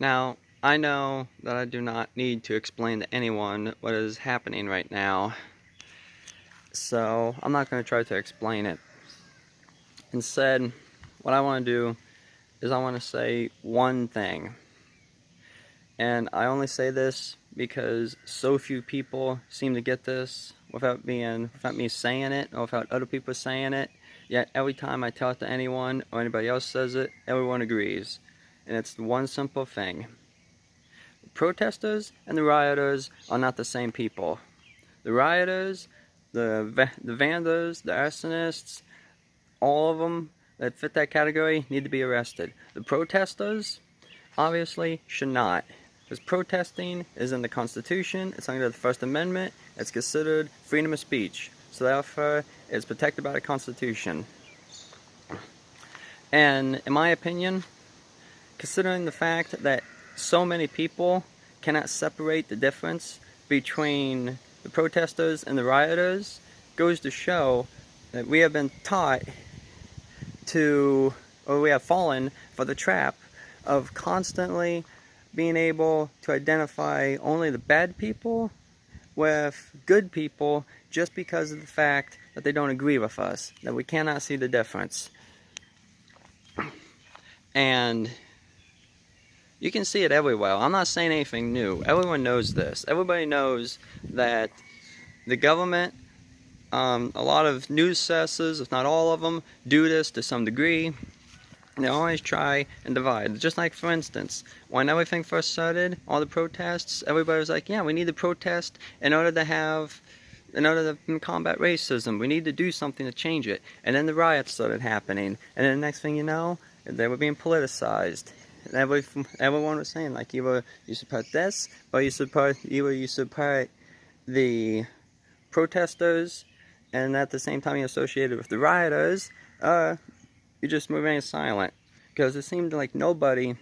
Now, I know that I do not need to explain to anyone what is happening right now, so I'm not going to try to explain it. Instead, what I want to do is I want to say one thing. And I only say this because so few people seem to get this without me saying it or without other people saying it. Yet every time I tell it to anyone or anybody else says it, everyone agrees. And it's one simple thing. The protesters and the rioters are not the same people. The rioters, the vandals, the arsonists, all of them that fit that category need to be arrested. The protesters, obviously, should not. Because protesting is in the Constitution, it's under the First Amendment, it's considered freedom of speech. So therefore, it's protected by the Constitution. And in my opinion, considering the fact that so many people cannot separate the difference between the protesters and the rioters, goes to show that we have been taught to, or we have fallen for the trap of constantly being able to identify only the bad people with good people just because of the fact that they don't agree with us, that we cannot see the difference. And you can see it everywhere. I'm not saying anything new. Everyone knows this. Everybody knows that the government, a lot of news sources, if not all of them, do this to some degree. They always try and divide. Just like, for instance, when everything first started, all the protests, everybody was like, yeah, we need to protest in order to combat racism. We need to do something to change it. And then the riots started happening. And then the next thing you know, they were being politicized. And everyone was saying, like, either you support this, or you support the protesters, and at the same time you're associated with the rioters, you just remain silent. Because it seemed like nobody,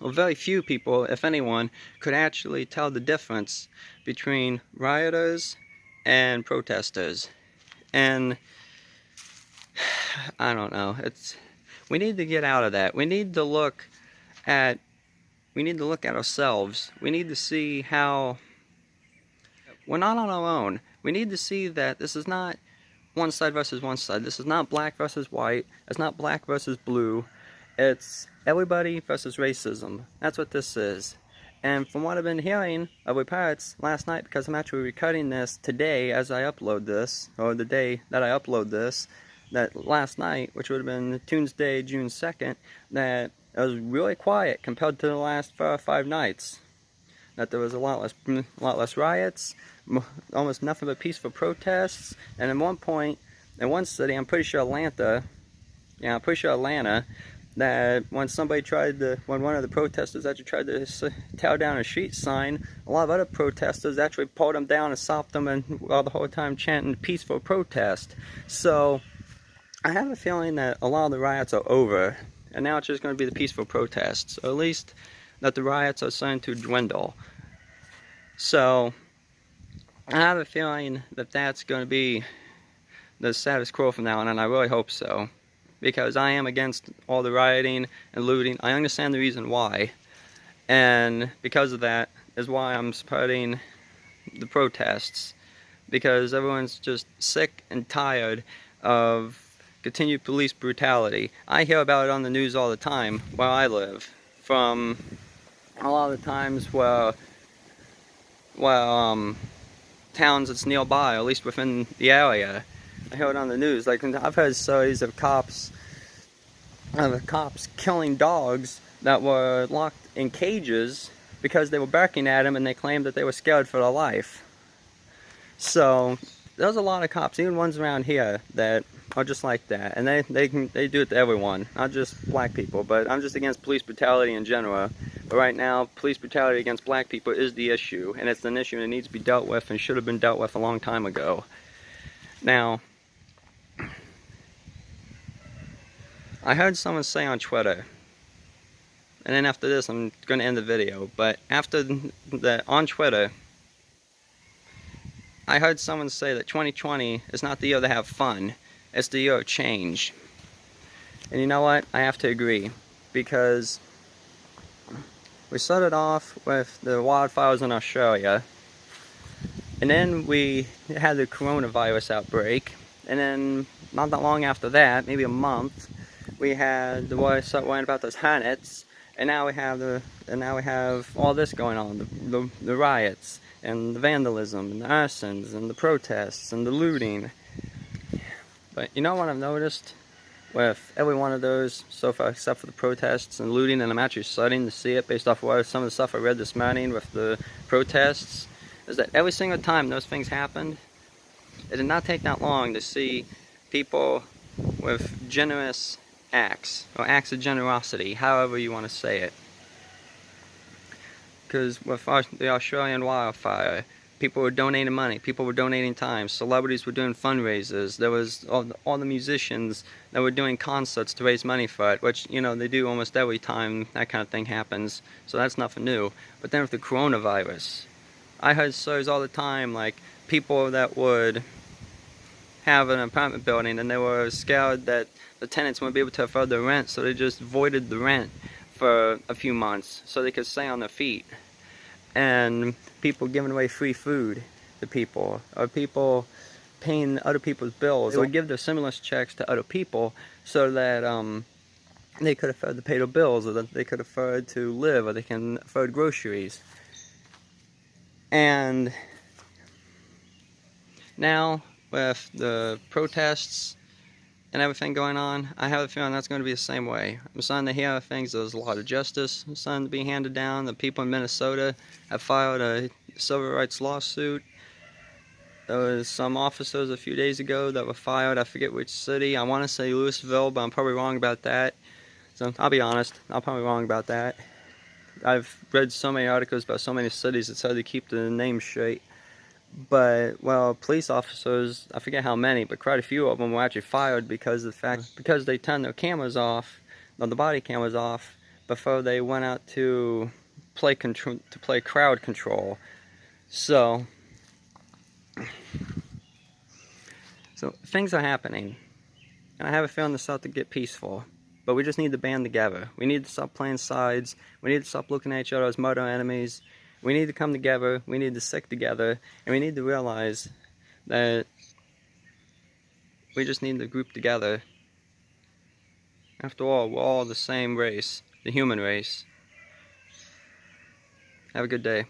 or very few people, if anyone, could actually tell the difference between rioters and protesters. And I don't know, we need to get out of that. We need to look at ourselves. We need to see how we're not on our own. We need to see that this is not one side versus one side. This is not black versus white. It's not black versus blue. It's everybody versus racism. That's what this is. And from what I've been hearing of reports last night, because I'm actually recording this today as I upload this, or the day that I upload this, that last night, which would have been Tuesday, June 2nd, that it was really quiet compared to the last 4 or 5 nights. That there was a lot less riots, almost nothing but peaceful protests, and at one point, in one city, I'm pretty sure Atlanta, that when one of the protesters actually tried to tear down a street sign, a lot of other protesters actually pulled them down and stopped them, and while the whole time chanting peaceful protest. So I have a feeling that a lot of the riots are over, and now it's just going to be the peaceful protests, or at least that the riots are starting to dwindle. So I have a feeling that that's going to be the status quo from now on, and I really hope so. Because I am against all the rioting and looting. I understand the reason why. And because of that is why I'm supporting the protests. Because everyone's just sick and tired of continued police brutality. I hear about it on the news all the time where I live. From a lot of the times where towns that's nearby, at least within the area, I hear it on the news. Like, I've heard stories of cops killing dogs that were locked in cages because they were barking at them and they claimed that they were scared for their life. So there's a lot of cops, even ones around here, that are just like that, and they do it to everyone, not just black people. But I'm just against police brutality in general. But right now, police brutality against black people is the issue, and it's an issue that needs to be dealt with and should have been dealt with a long time ago. Now, I heard someone say on Twitter, and then after this I'm going to end the video, but on Twitter, I heard someone say that 2020 is not the year to have fun, it's the year of change. And you know what? I have to agree, because We started off with the wildfires in Australia, and then we had the coronavirus outbreak, and then not that long after that, maybe a month, we had the boys start worrying about those hornets, and now we have all this going on, the riots and the vandalism and the arsons and the protests and the looting. But you know what I've noticed with every one of those so far, except for the protests and looting, and I'm actually starting to see it based off of some of the stuff I read this morning with the protests, is that every single time those things happened, it did not take that long to see people with generous acts, or acts of generosity, however you want to say it. Because with the Australian wildfire, people were donating money, people were donating time, celebrities were doing fundraisers, there was all the musicians that were doing concerts to raise money for it, which, you know, they do almost every time that kind of thing happens, so that's nothing new. But then with the coronavirus, I heard stories all the time, like people that would have an apartment building and they were scared that the tenants wouldn't be able to afford their rent, so they just voided the rent for a few months so they could stay on their feet. And people giving away free food to people, or people paying other people's bills. They would give their stimulus checks to other people so that they could afford to pay their bills, or that they could afford to live, or they can afford groceries. And now, with the protests and everything going on, I have a feeling that's going to be the same way. I'm starting to hear things, there's a lot of justice starting to be handed down. The people in Minnesota have filed a civil rights lawsuit. There was some officers a few days ago that were fired, I forget which city. I want to say Louisville, but I'm probably wrong about that. So I'll be honest, I'm probably wrong about that. I've read so many articles about so many cities, it's hard to keep the names straight. But, well, police officers, I forget how many, but quite a few of them were actually fired because of the fact, because they turned their cameras off, or the body cameras off, before they went out to play crowd control. So things are happening, and I have a feeling they're starting to get peaceful. But we just need to band together. We need to stop playing sides. We need to stop looking at each other as mortal enemies. We need to come together, we need to stick together, and we need to realize that we just need to group together. After all, we're all the same race, the human race. Have a good day.